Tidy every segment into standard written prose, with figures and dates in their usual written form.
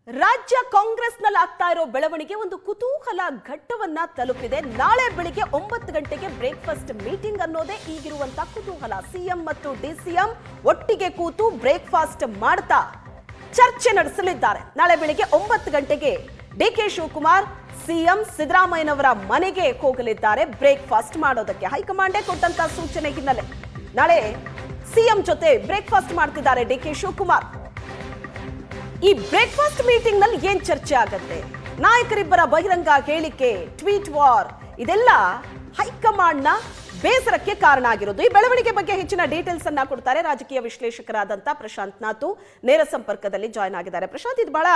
ರಾಜ್ಯ ಕಾಂಗ್ರೆಸ್ನಲ್ಲಿ ಆಗ್ತಾ ಇರೋ ಬೆಳವಣಿಗೆ ಒಂದು ಕುತೂಹಲ ಘಟ್ಟವನ್ನ ತಲುಪಿದೆ. ನಾಳೆ ಬೆಳಿಗ್ಗೆ 9 ಗಂಟೆಗೆ ಬ್ರೇಕ್ಫಾಸ್ಟ್ ಮೀಟಿಂಗ್ ಅನ್ನೋದೇ ಈಗಿರುವಂತ ಕುತೂಹಲ. ಸಿಎಂ ಮತ್ತು ಡಿಸಿಎಂ ಒಟ್ಟಿಗೆ ಕೂತು ಬ್ರೇಕ್ಫಾಸ್ಟ್ ಮಾಡ್ತಾ ಚರ್ಚೆ ನಡೆಸಲಿದ್ದಾರೆ. ನಾಳೆ ಬೆಳಿಗ್ಗೆ 9 ಗಂಟೆಗೆ ಡಿಕೆ ಶಿವಕುಮಾರ್ ಸಿಎಂ ಸಿದ್ದರಾಮಯ್ಯನವರ ಮನೆಗೆ ಹೋಗಲಿದ್ದಾರೆ ಬ್ರೇಕ್ಫಾಸ್ಟ್ ಮಾಡೋದಕ್ಕೆ. ಹೈಕಮಾಂಡೇ ಕೊಟ್ಟಂತ ಸೂಚನೆ ಹಿನ್ನೆಲೆ ನಾಳೆ ಸಿಎಂ ಜೊತೆ ಬ್ರೇಕ್ಫಾಸ್ಟ್ ಮಾಡ್ತಿದ್ದಾರೆ ಡಿಕೆ ಶಿವಕುಮಾರ್. ಈ ಬ್ರೇಕ್ಫಾಸ್ಟ್ ಮೀಟಿಂಗ್ ನಲ್ಲಿ ಏನ್ ಚರ್ಚೆ ಆಗತ್ತೆ? ನಾಯಕರಿಬ್ಬರ ಬಹಿರಂಗ ಹೇಳಿಕೆ, ಟ್ವೀಟ್ ವಾರ್, ಇದೆಲ್ಲ ಹೈಕಮಾಂಡ್ ನ ಬೇಸರಕ್ಕೆ ಕಾರಣ ಆಗಿರೋದು. ಈ ಬೆಳವಣಿಗೆ ಬಗ್ಗೆ ಹೆಚ್ಚಿನ ಡೀಟೇಲ್ಸ್ ಅನ್ನ ಕೊಡ್ತಾರೆ ರಾಜಕೀಯ ವಿಶ್ಲೇಷಕರಾದಂತ ಪ್ರಶಾಂತ್ ನಾತು. ನೇರ ಸಂಪರ್ಕದಲ್ಲಿ ಜಾಯ್ನ್ ಆಗಿದ್ದಾರೆ. ಪ್ರಶಾಂತ್, ಇದು ಬಹಳ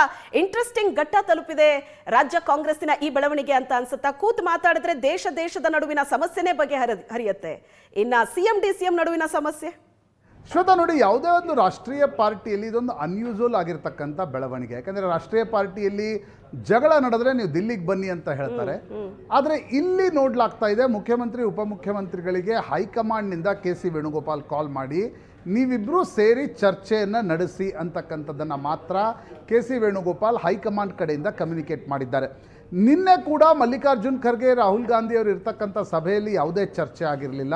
ಇಂಟ್ರೆಸ್ಟಿಂಗ್ ಘಟ್ಟ ತಲುಪಿದೆ ರಾಜ್ಯ ಕಾಂಗ್ರೆಸ್ಸಿನ ಈ ಬೆಳವಣಿಗೆ ಅಂತ ಅನ್ಸುತ್ತಾ? ಕೂತ್ ಮಾತಾಡಿದ್ರೆ ದೇಶದ ನಡುವಿನ ಸಮಸ್ಯೆನೇ ಬಗ್ಗೆ ಹರಿಯುತ್ತೆ. ಇನ್ನ ಸಿಎಂ ಡಿಸಿಎಂ ನಡುವಿನ ಸಮಸ್ಯೆ ಶ್ವೇತಾ ನೋಡಿ, ಯಾವುದೇ ಒಂದು ರಾಷ್ಟ್ರೀಯ ಪಾರ್ಟಿಯಲ್ಲಿ ಇದೊಂದು ಅನ್ಯೂಸುವಲ್ ಆಗಿರ್ತಕ್ಕಂಥ ಬೆಳವಣಿಗೆ. ಯಾಕಂದರೆ ರಾಷ್ಟ್ರೀಯ ಪಾರ್ಟಿಯಲ್ಲಿ ಜಗಳ ನಡೆದ್ರೆ ನೀವು ದಿಲ್ಲಿಗೆ ಬನ್ನಿ ಅಂತ ಹೇಳ್ತಾರೆ. ಆದರೆ ಇಲ್ಲಿ ನೋಡ್ಲಾಗ್ತಾ ಇದೆ, ಮುಖ್ಯಮಂತ್ರಿ ಉಪಮುಖ್ಯಮಂತ್ರಿಗಳಿಗೆ ಹೈಕಮಾಂಡ್ನಿಂದ ಕೆ.ಸಿ. ವೇಣುಗೋಪಾಲ್ ಕಾಲ್ ಮಾಡಿ ನೀವಿಬ್ಬರೂ ಸೇರಿ ಚರ್ಚೆಯನ್ನು ನಡೆಸಿ ಅಂತಕ್ಕಂಥದ್ದನ್ನು ಮಾತ್ರ ಕೆ.ಸಿ. ವೇಣುಗೋಪಾಲ್ ಹೈಕಮಾಂಡ್ ಕಡೆಯಿಂದ ಕಮ್ಯುನಿಕೇಟ್ ಮಾಡಿದ್ದಾರೆ. ನಿನ್ನೆ ಕೂಡ ಮಲ್ಲಿಕಾರ್ಜುನ್ ಖರ್ಗೆ, ರಾಹುಲ್ ಗಾಂಧಿ ಅವರು ಇರ್ತಕ್ಕಂಥ ಸಭೆಯಲ್ಲಿ ಯಾವುದೇ ಚರ್ಚೆ ಆಗಿರಲಿಲ್ಲ.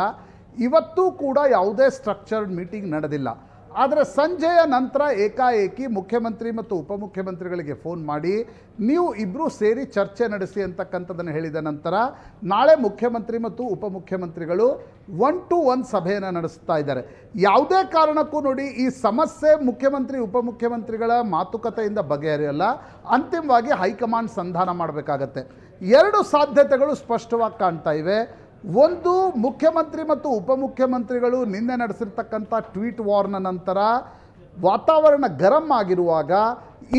ಇವತ್ತೂ ಕೂಡ ಯಾವುದೇ ಸ್ಟ್ರಕ್ಚರ್ಡ್ ಮೀಟಿಂಗ್ ನಡೆದಿಲ್ಲ. ಆದರೆ ಸಂಜೆಯ ನಂತರ ಏಕಾಏಕಿ ಮುಖ್ಯಮಂತ್ರಿ ಮತ್ತು ಉಪಮುಖ್ಯಮಂತ್ರಿಗಳಿಗೆ ಫೋನ್ ಮಾಡಿ ನೀವು ಇಬ್ಬರೂ ಸೇರಿ ಚರ್ಚೆ ನಡೆಸಿ ಅಂತಕ್ಕಂಥದ್ದನ್ನು ಹೇಳಿದ ನಂತರ ನಾಳೆ ಮುಖ್ಯಮಂತ್ರಿ ಮತ್ತು ಉಪಮುಖ್ಯಮಂತ್ರಿಗಳು 1-to-1 ಸಭೆಯನ್ನು ನಡೆಸ್ತಾ ಇದ್ದಾರೆ. ಯಾವುದೇ ಕಾರಣಕ್ಕೂ ನೋಡಿ, ಈ ಸಮಸ್ಯೆ ಮುಖ್ಯಮಂತ್ರಿ ಉಪಮುಖ್ಯಮಂತ್ರಿಗಳ ಮಾತುಕತೆಯಿಂದ ಬಗೆಹರಿಯಲ್ಲ. ಅಂತಿಮವಾಗಿ ಹೈಕಮಾಂಡ್ ಸಂಧಾನ ಮಾಡಬೇಕಾಗತ್ತೆ. ಎರಡು ಸಾಧ್ಯತೆಗಳು ಸ್ಪಷ್ಟವಾಗಿ ಕಾಣ್ತಾ ಇವೆ. ಒಂದು, ಮುಖ್ಯಮಂತ್ರಿ ಮತ್ತು ಉಪಮುಖ್ಯಮಂತ್ರಿಗಳು ನಿನ್ನೆ ನಡೆಸಿರ್ತಕ್ಕಂಥ ಟ್ವೀಟ್ ವಾರ್ನ ನಂತರ ವಾತಾವರಣ ಗರಂ ಆಗಿರುವಾಗ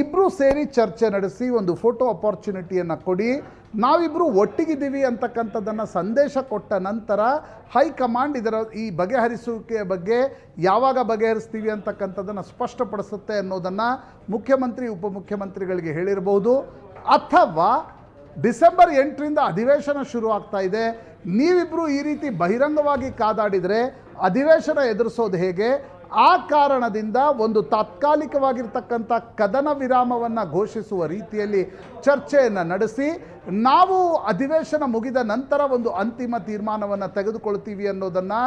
ಇಬ್ಬರೂ ಸೇರಿ ಚರ್ಚೆ ನಡೆಸಿ ಒಂದು ಫೋಟೋ ಅಪಾರ್ಚುನಿಟಿಯನ್ನು ಕೊಡಿ, ನಾವಿಬ್ಬರು ಒಟ್ಟಿಗಿದ್ದೀವಿ ಅಂತಕ್ಕಂಥದ್ದನ್ನು ಸಂದೇಶ ಕೊಟ್ಟ ನಂತರ ಹೈಕಮಾಂಡ್ ಈ ಬಗೆಹರಿಸುವಿಕೆಯ ಬಗ್ಗೆ ಯಾವಾಗ ಬಗೆಹರಿಸ್ತೀವಿ ಅಂತಕ್ಕಂಥದ್ದನ್ನು ಸ್ಪಷ್ಟಪಡಿಸುತ್ತೆ ಅನ್ನೋದನ್ನು ಮುಖ್ಯಮಂತ್ರಿ ಉಪಮುಖ್ಯಮಂತ್ರಿಗಳಿಗೆ ಹೇಳಿರಬಹುದು. ಅಥವಾ ಡಿಸೆಂಬರ್ 8ರಿಂದ ಅಧಿವೇಶನ ಶುರು ಆಗ್ತಾ ಇದೆ, ನೀವಿಬ್ಬರು ಈ ರೀತಿ ಬಹಿರಂಗವಾಗಿ ಕಾದಾಡಿದರೆ ಅಧಿವೇಶನ ಎದುರಿಸೋದು ಹೇಗೆ? ಆ ಕಾರಣದಿಂದ ಒಂದು ತಾತ್ಕಾಲಿಕವಾಗಿರ್ತಕ್ಕಂಥ ಕದನ ವಿರಾಮವನ್ನು ಘೋಷಿಸುವ ರೀತಿಯಲ್ಲಿ ಚರ್ಚೆಯನ್ನು ನಡೆಸಿ ನಾವು ಅಧಿವೇಶನ ಮುಗಿದ ನಂತರ ಒಂದು ಅಂತಿಮ ತೀರ್ಮಾನವನ್ನು ತೆಗೆದುಕೊಳ್ತೀವಿ ಅನ್ನೋದನ್ನು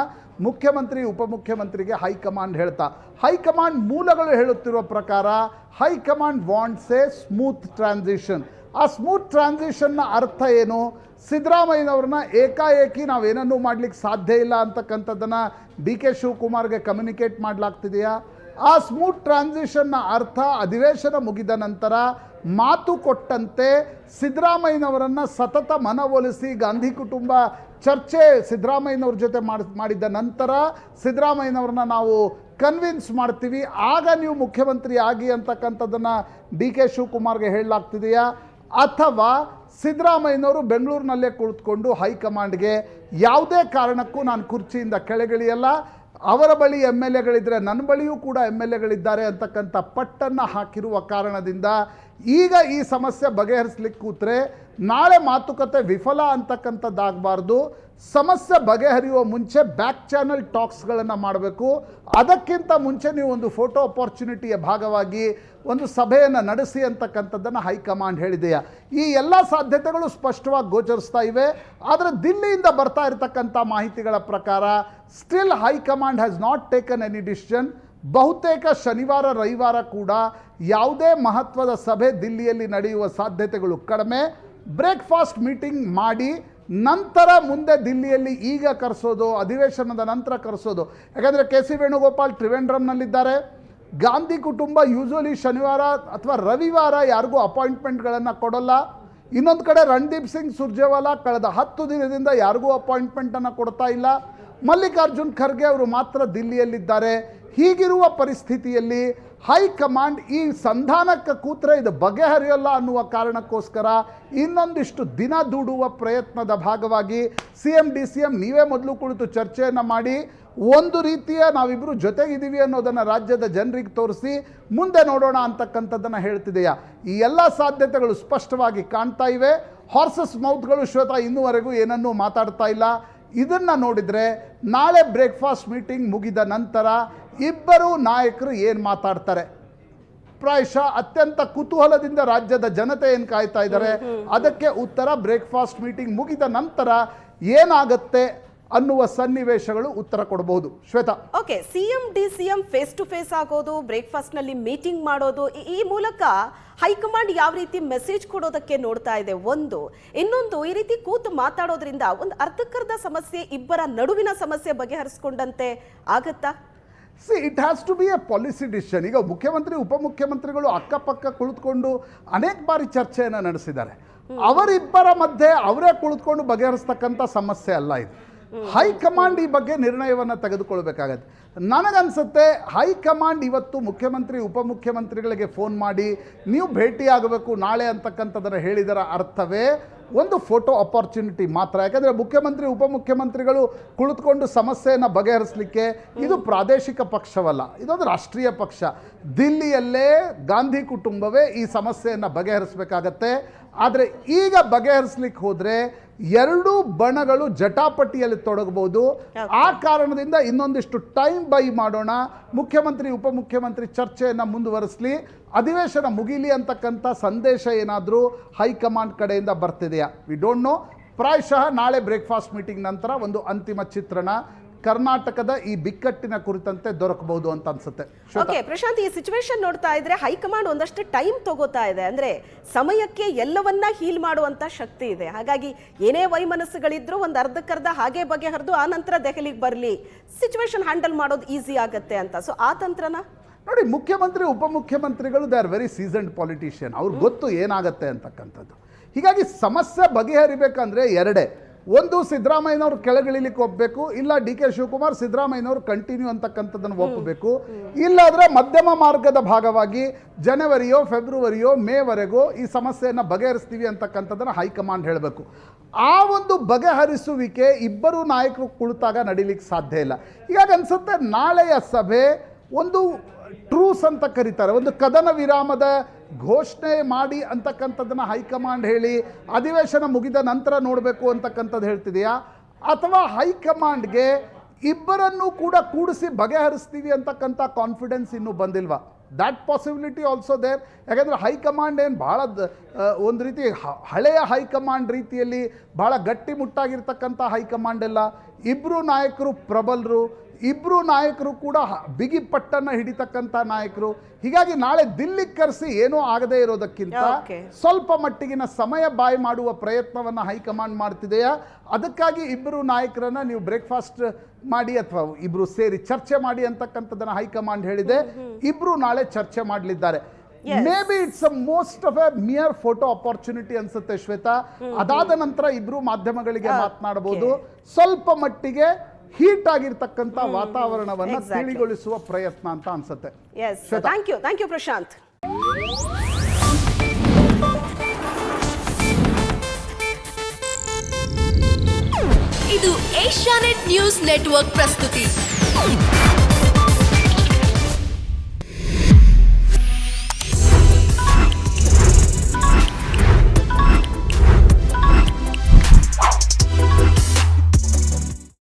ಮುಖ್ಯಮಂತ್ರಿ ಉಪಮುಖ್ಯಮಂತ್ರಿಗೆ ಹೈಕಮಾಂಡ್ ಹೇಳ್ತಾ, ಹೈಕಮಾಂಡ್ ಮೂಲಗಳು ಹೇಳುತ್ತಿರುವ ಪ್ರಕಾರ high command wants A smooth transition. ಆ ಸ್ಮೂತ್ ಟ್ರಾನ್ಸಿಷನ್ನ ಅರ್ಥ ಏನು? ಸಿದ್ದರಾಮಯ್ಯನವ್ರನ್ನ ಏಕಾಏಕಿ ನಾವೇನನ್ನೂ ಮಾಡಲಿಕ್ಕೆ ಸಾಧ್ಯ ಇಲ್ಲ ಅಂತಕ್ಕಂಥದ್ದನ್ನು ಡಿ ಕೆ ಶಿವಕುಮಾರ್ಗೆ ಕಮ್ಯುನಿಕೇಟ್ ಮಾಡಲಾಗ್ತಿದೆಯಾ? ಆ ಸ್ಮೂತ್ ಟ್ರಾನ್ಸಿಷನ್ನ ಅರ್ಥ ಅಧಿವೇಶನ ಮುಗಿದ ನಂತರ ಮಾತು ಕೊಟ್ಟಂತೆ ಸಿದ್ದರಾಮಯ್ಯನವರನ್ನು ಸತತ ಮನವೊಲಿಸಿ ಗಾಂಧಿ ಕುಟುಂಬ ಚರ್ಚೆ ಸಿದ್ದರಾಮಯ್ಯನವ್ರ ಜೊತೆ ಮಾಡಿದ ನಂತರ ಸಿದ್ದರಾಮಯ್ಯನವ್ರನ್ನ ನಾವು ಕನ್ವಿನ್ಸ್ ಮಾಡ್ತೀವಿ, ಆಗ ನೀವು ಮುಖ್ಯಮಂತ್ರಿ ಆಗಿ ಅಂತಕ್ಕಂಥದ್ದನ್ನು ಡಿ ಕೆ ಶಿವಕುಮಾರ್ಗೆ ಹೇಳಲಾಗ್ತಿದೆಯಾ? ಅಥವಾ ಸಿದ್ದರಾಮಯ್ಯನವರು ಬೆಂಗಳೂರಿನಲ್ಲೇ ಕುಳಿತುಕೊಂಡು ಹೈಕಮಾಂಡ್ಗೆ ಯಾವುದೇ ಕಾರಣಕ್ಕೂ ನಾನು ಕುರ್ಚಿಯಿಂದ ಕೆಳಗಿಳಿಯಲ್ಲ, ಅವರ ಬಳಿ MLAಗಳಿದ್ದರೆ ನನ್ನ ಬಳಿಯೂ ಕೂಡ MLAಗಳಿದ್ದಾರೆ ಅಂತಕ್ಕಂಥ ಪಟ್ಟನ್ನು ಹಾಕಿರುವ ಕಾರಣದಿಂದ ಈಗ ಈ ಸಮಸ್ಯೆ ಬಗೆಹರಿಸಲಿಕ್ಕೆ ಕೂತ್ರೆ ನಾಳೆ ಮಾತುಕತೆ ವಿಫಲ ಅಂತಕ್ಕಂಥದ್ದಾಗಬಾರ್ದು. ಸಮಸ್ಯೆ ಬಗೆಹರಿಯುವ ಮುಂಚೆ ಬ್ಯಾಕ್ ಚಾನಲ್ ಟಾಕ್ಸ್ಗಳನ್ನು ಮಾಡಬೇಕು. ಅದಕ್ಕಿಂತ ಮುಂಚೆ ನೀವು ಒಂದು ಫೋಟೋ ಅಪಾರ್ಚುನಿಟಿಯ ಭಾಗವಾಗಿ ಒಂದು ಸಭೆಯನ್ನು ನಡೆಸಿ ಅಂತಕ್ಕಂಥದ್ದನ್ನು ಹೈಕಮಾಂಡ್ ಹೇಳಿದೆಯಾ? ಈ ಎಲ್ಲ ಸಾಧ್ಯತೆಗಳು ಸ್ಪಷ್ಟವಾಗಿ ಗೋಚರಿಸ್ತಾ ಇವೆ. ಆದರೆ ದಿಲ್ಲಿಯಿಂದ ಬರ್ತಾ ಇರತಕ್ಕಂಥ ಮಾಹಿತಿಗಳ ಪ್ರಕಾರ still high command has not taken any decision. ಬಹುತೇಕ ಶನಿವಾರ ರವಿವಾರ ಕೂಡ ಯಾವುದೇ ಮಹತ್ವದ ಸಭೆ ದಿಲ್ಲಿಯಲ್ಲಿ ನಡೆಯುವ ಸಾಧ್ಯತೆಗಳು ಕಡಿಮೆ. ಬ್ರೇಕ್ಫಾಸ್ಟ್ ಮೀಟಿಂಗ್ ಮಾಡಿ ನಂತರ ಮುಂದೆ ದಿಲ್ಲಿಯಲ್ಲಿ ಈಗ ಕರೆಸೋದು, ಅಧಿವೇಶನದ ನಂತರ ಕರೆಸೋದು. ಯಾಕಂದರೆ ಕೆ.ಸಿ. ವೇಣುಗೋಪಾಲ್ ತ್ರಿವೇಂದ್ರಂನಲ್ಲಿದ್ದಾರೆ. ಗಾಂಧಿ ಕುಟುಂಬ ಯೂಶುವಲಿ ಶನಿವಾರ ಅಥವಾ ರವಿವಾರ ಯಾರಿಗೂ ಅಪಾಯಿಂಟ್ಮೆಂಟ್ಗಳನ್ನು ಕೊಡೋಲ್ಲ. ಇನ್ನೊಂದು ಕಡೆ ರಣದೀಪ್ ಸಿಂಗ್ ಸುರ್ಜೇವಾಲಾ ಕಳೆದ 10 ದಿನದಿಂದ ಯಾರಿಗೂ ಅಪಾಯಿಂಟ್ಮೆಂಟನ್ನು ಕೊಡ್ತಾ ಇಲ್ಲ. ಮಲ್ಲಿಕಾರ್ಜುನ್ ಖರ್ಗೆ ಅವರು ಮಾತ್ರ ದಿಲ್ಲಿಯಲ್ಲಿದ್ದಾರೆ. ಹೀಗಿರುವ ಪರಿಸ್ಥಿತಿಯಲ್ಲಿ ಹೈಕಮಾಂಡ್ ಈ ಸಂಧಾನಕ್ಕೆ ಕೂತ್ರೆ ಇದು ಬಗೆಹರಿಯಲ್ಲ ಅನ್ನುವ ಕಾರಣಕ್ಕೋಸ್ಕರ ಇನ್ನೊಂದಿಷ್ಟು ದಿನ ದೂಡುವ ಪ್ರಯತ್ನದ ಭಾಗವಾಗಿ CM DCM ನೀವೇ ಮೊದಲು ಕುಳಿತು ಚರ್ಚೆಯನ್ನು ಮಾಡಿ ಒಂದು ರೀತಿಯ ನಾವಿಬ್ಬರು ಜೊತೆಗಿದ್ದೀವಿ ಅನ್ನೋದನ್ನು ರಾಜ್ಯದ ಜನರಿಗೆ ತೋರಿಸಿ ಮುಂದೆ ನೋಡೋಣ ಅಂತಕ್ಕಂಥದ್ದನ್ನು ಹೇಳ್ತಿದೆಯಾ? ಈ ಎಲ್ಲ ಸಾಧ್ಯತೆಗಳು ಸ್ಪಷ್ಟವಾಗಿ ಕಾಣ್ತಾ ಇವೆ. ಹಾರ್ಸಸ್ ಮೌತ್ಗಳು ಶ್ವೇತಾ ಇನ್ನೂವರೆಗೂ ಏನನ್ನೂ ಮಾತಾಡ್ತಾ ಇಲ್ಲ. ಇದನ್ನು ನೋಡಿದರೆ ನಾಳೆ ಬ್ರೇಕ್ಫಾಸ್ಟ್ ಮೀಟಿಂಗ್ ಮುಗಿದ ನಂತರ ಇಬ್ಬರು ನಾಯಕರು ಏನು ಮಾತಾಡ್ತಾರೆ? ಪ್ರಾಯಶಃ ಅತ್ಯಂತ ಕುತೂಹಲದಿಂದ ರಾಜ್ಯದ ಜನತೆ ಏನು ಕಾಯ್ತಾ ಇದ್ದಾರೆ, ಅದಕ್ಕೆ ಉತ್ತರ ಬ್ರೇಕ್ಫಾಸ್ಟ್ ಮೀಟಿಂಗ್ ಮುಗಿದ ನಂತರ ಏನಾಗುತ್ತೆ ಅನ್ನುವ ಸನ್ನಿವೇಶಗಳು ಉತ್ತರ ಕೊಡಬಹುದು. Shweta, okay, CM DCM face to face ಆಗೋದು, ಬ್ರೇಕ್ಫಾಸ್ಟ್ ನಲ್ಲಿ ಮೀಟಿಂಗ್ ಮಾಡೋದು, ಈ ಮೂಲಕ ಹೈಕಮಾಂಡ್ ಯಾವ ರೀತಿ ಮೆಸೇಜ್ ಕೊಡೋದಕ್ಕೆ ನೋಡ್ತಾ ಇದೆ ಒಂದು. ಇನ್ನೊಂದು, ಈ ರೀತಿ ಕೂತು ಮಾತಾಡೋದ್ರಿಂದ ಒಂದು ಅರ್ಧಕ್ಕರ್ಧ ಸಮಸ್ಯೆ ಇಬ್ಬರ ನಡುವಿನ ಸಮಸ್ಯೆ ಬಗೆಹರಿಸಿಕೊಂಡಂತೆ ಆಗತ್ತಾ? It has to be a policy decision. ಈಗ ಮುಖ್ಯಮಂತ್ರಿ ಉಪಮುಖ್ಯಮಂತ್ರಿಗಳು ಅಕ್ಕಪಕ್ಕ ಕುಳಿತುಕೊಂಡು ಅನೇಕ ಬಾರಿ ಚರ್ಚೆಯನ್ನು ನಡೆಸಿದ್ದಾರೆ. ಅವರಿಬ್ಬರ ಮಧ್ಯೆ ಅವರೇ ಕುಳಿತುಕೊಂಡು ಬಗೆಹರಿಸ್ತಕ್ಕಂಥ ಸಮಸ್ಯೆ ಅಲ್ಲ ಇದು. ಹೈಕಮಾಂಡ್ ಈ ಬಗ್ಗೆ ನಿರ್ಣಯವನ್ನು ತೆಗೆದುಕೊಳ್ಬೇಕಾಗತ್ತೆ. ನನಗನ್ಸುತ್ತೆ ಹೈಕಮಾಂಡ್ ಇವತ್ತು ಮುಖ್ಯಮಂತ್ರಿ ಉಪಮುಖ್ಯಮಂತ್ರಿಗಳಿಗೆ ಫೋನ್ ಮಾಡಿ ನೀವು ಭೇಟಿಯಾಗಬೇಕು ನಾಳೆ ಅಂತಕ್ಕಂಥದ್ದನ್ನು ಹೇಳಿದರ ಅರ್ಥವೇ ಒಂದು ಫೋಟೋ ಅಪಾರ್ಚುನಿಟಿ ಮಾತ್ರ. ಯಾಕಂದರೆ ಮುಖ್ಯಮಂತ್ರಿ ಉಪಮುಖ್ಯಮಂತ್ರಿಗಳು ಕುಳಿತುಕೊಂಡು ಸಮಸ್ಯೆಯನ್ನು ಬಗೆಹರಿಸಲಿಕ್ಕೆ ಇದು ಪ್ರಾದೇಶಿಕ ಪಕ್ಷವಲ್ಲ, ಇದೊಂದು ರಾಷ್ಟ್ರೀಯ ಪಕ್ಷ. ದಿಲ್ಲಿಯಲ್ಲೇ ಗಾಂಧಿ ಕುಟುಂಬವೇ ಈ ಸಮಸ್ಯೆಯನ್ನು ಬಗೆಹರಿಸಬೇಕಾಗತ್ತೆ. ಆದರೆ ಈಗ ಬಗೆಹರಿಸ್ಲಿಕ್ಕೆ ಹೋದರೆ ಎರಡೂ ಬಣಗಳು ಜಟಾಪಟಿಯಲ್ಲಿ ತೊಡಗಬಹುದು. ಆ ಕಾರಣದಿಂದ ಇನ್ನೊಂದಿಷ್ಟು ಟೈಮ್ ಬೈ ಮಾಡೋಣ, ಮುಖ್ಯಮಂತ್ರಿ ಉಪಮುಖ್ಯಮಂತ್ರಿ ಚರ್ಚೆಯನ್ನು ಮುಂದುವರಿಸಲಿ, ಅಧಿವೇಶನ ಮುಗಿಲಿ ಅಂತಕ್ಕಂಥ ಸಂದೇಶ ಏನಾದರೂ ಹೈಕಮಾಂಡ್ ಕಡೆಯಿಂದ ಬರ್ತಿದೆಯಾ? We don't know. ಪ್ರಾಯಶಃ ನಾಳೆ ಬ್ರೇಕ್ಫಾಸ್ಟ್ ಮೀಟಿಂಗ್ ನಂತರ ಒಂದು ಅಂತಿಮ ಚಿತ್ರಣ ಕರ್ನಾಟಕದ ಈ ಬಿಕ್ಕಟ್ಟಿನ ಕುರಿತಂತೆ ದೊರಕಬಹುದು ಅಂತ ಅನ್ಸುತ್ತೆ. ಓಕೆ ಪ್ರಶಾಂತ್, ಈ ಸಿಚುವೇಶನ್ ನೋಡ್ತಾ ಇದ್ರೆ ಹೈಕಮಾಂಡ್ ಒಂದಷ್ಟು ಟೈಮ್ ತಗೋತಾ ಇದೆ. ಅಂದ್ರೆ ಸಮಯಕ್ಕೆ ಎಲ್ಲವನ್ನ ಹೀಲ್ ಮಾಡುವಂತ ಶಕ್ತಿ ಇದೆ. ಹಾಗಾಗಿ ಏನೇ ವೈಮನಸ್ಸುಗಳಿದ್ರು ಒಂದು ಅರ್ಧಕ್ಕರ್ಧ ಹಾಗೆ ಬಗೆಹರಿದು ಆ ನಂತರ ದೆಹಲಿಗೆ ಬರಲಿ, ಸಿಚುವೇಶನ್ ಹ್ಯಾಂಡಲ್ ಮಾಡೋದು ಈಸಿ ಆಗತ್ತೆ ಅಂತ. ಸೊ ಆ ತಂತ್ರನ ನೋಡಿ, ಮುಖ್ಯಮಂತ್ರಿ ಉಪಮುಖ್ಯಮಂತ್ರಿಗಳು they are very seasoned politician. ಅವ್ರಿಗೆ ಗೊತ್ತು ಏನಾಗತ್ತೆ ಅಂತಕ್ಕಂಥದ್ದು. ಹೀಗಾಗಿ ಸಮಸ್ಯೆ ಬಗೆಹರಿಬೇಕಂದ್ರೆ ಎರಡೇ, ಒಂದು ಸಿದ್ದರಾಮಯ್ಯನವ್ರು ಕೆಳಗಿಳಿಲಿಕ್ಕೆ ಒಪ್ಪಬೇಕು, ಇಲ್ಲ ಡಿ ಕೆ ಶಿವಕುಮಾರ್ ಸಿದ್ದರಾಮಯ್ಯನವರು ಕಂಟಿನ್ಯೂ ಅಂತಕ್ಕಂಥದ್ದನ್ನು ಒಪ್ಪಬೇಕು. ಇಲ್ಲಾದರೆ ಮಧ್ಯಮ ಮಾರ್ಗದ ಭಾಗವಾಗಿ ಜನವರಿಯೋ ಫೆಬ್ರವರಿಯೋ ಮೇವರೆಗೂ ಈ ಸಮಸ್ಯೆಯನ್ನು ಬಗೆಹರಿಸ್ತೀವಿ ಅಂತಕ್ಕಂಥದ್ದನ್ನು ಹೈಕಮಾಂಡ್ ಹೇಳಬೇಕು. ಆ ಒಂದು ಬಗೆಹರಿಸುವಿಕೆ ಇಬ್ಬರು ನಾಯಕರು ಕುಳಿತಾಗ ನಡೀಲಿಕ್ಕೆ ಸಾಧ್ಯ ಇಲ್ಲ. ಹೀಗಾಗಿ ಅನ್ಸುತ್ತೆ ನಾಳೆಯ ಸಭೆ ಒಂದು ಟ್ರೂಸ್ ಅಂತ ಕರೀತಾರೆ, ಒಂದು ಕದನ ವಿರಾಮದ ಘೋಷಣೆ ಮಾಡಿ ಅಂತಕ್ಕಂಥದ್ದನ್ನು ಹೈಕಮಾಂಡ್ ಹೇಳಿ ಅಧಿವೇಶನ ಮುಗಿದ ನಂತರ ನೋಡಬೇಕು ಅಂತಕ್ಕಂಥದ್ದು ಹೇಳ್ತಿದೆಯಾ, ಅಥವಾ ಹೈಕಮಾಂಡ್ಗೆ ಇಬ್ಬರನ್ನೂ ಕೂಡ ಕೂಡಿಸಿ ಬಗೆಹರಿಸ್ತೀವಿ ಅಂತಕ್ಕಂಥ ಕಾನ್ಫಿಡೆನ್ಸ್ ಇನ್ನೂ ಬಂದಿಲ್ವಾ? That possibility also there. ಯಾಕಂದರೆ ಹೈಕಮಾಂಡ್ ಏನು ಭಾಳ ಒಂದು ರೀತಿ ಹಳೆಯ ಹೈಕಮಾಂಡ್ ರೀತಿಯಲ್ಲಿ ಭಾಳ ಗಟ್ಟಿಮುಟ್ಟಾಗಿರ್ತಕ್ಕಂಥ ಹೈಕಮಾಂಡ್ ಎಲ್ಲ. ಇಬ್ಬರು ನಾಯಕರು ಪ್ರಬಲರು, ಇಬ್ಬರು ನಾಯಕರು ಕೂಡ ಬಿಗಿ ಪಟ್ಟನ್ನು ಹಿಡಿತಕ್ಕಂಥ ನಾಯಕರು. ಹೀಗಾಗಿ ನಾಳೆ ದಿಲ್ಲಿಗೆ ಕರೆಸಿ ಏನೂ ಆಗದೇ ಇರೋದಕ್ಕಿಂತ ಸ್ವಲ್ಪ ಮಟ್ಟಿಗಿನ ಸಮಯ ಬಾಯಿ ಮಾಡುವ ಪ್ರಯತ್ನವನ್ನು ಹೈಕಮಾಂಡ್ ಮಾಡ್ತಿದೆಯಾ? ಅದಕ್ಕಾಗಿ ಇಬ್ಬರು ನಾಯಕರನ್ನ ನೀವು ಬ್ರೇಕ್ಫಾಸ್ಟ್ ಮಾಡಿ ಅಥವಾ ಇಬ್ರು ಸೇರಿ ಚರ್ಚೆ ಮಾಡಿ ಅಂತಕ್ಕಂಥದ್ದನ್ನು ಹೈಕಮಾಂಡ್ ಹೇಳಿದೆ. ಇಬ್ರು ನಾಳೆ ಚರ್ಚೆ ಮಾಡಲಿದ್ದಾರೆ. May be it's a most of A mere photo opportunity ಅನ್ಸುತ್ತೆ ಶ್ವೇತಾ. ಅದಾದ ನಂತರ ಇಬ್ರು ಮಾಧ್ಯಮಗಳಿಗೆ ಮಾತನಾಡಬಹುದು. ಸ್ವಲ್ಪ ಮಟ್ಟಿಗೆ ಹೀಟ್ ಆಗಿರ್ತಕ್ಕಂಥ ವಾತಾವರಣವನ್ನು ತಿಳಿಗೊಳಿಸುವ ಪ್ರಯತ್ನ ಅಂತ ಅನ್ಸುತ್ತೆ. Thank you Prashant. ಇದು ಏಷ್ಯಾನೆಟ್ ನ್ಯೂಸ್ ನೆಟ್ವರ್ಕ್ ಪ್ರಸ್ತುತಿ.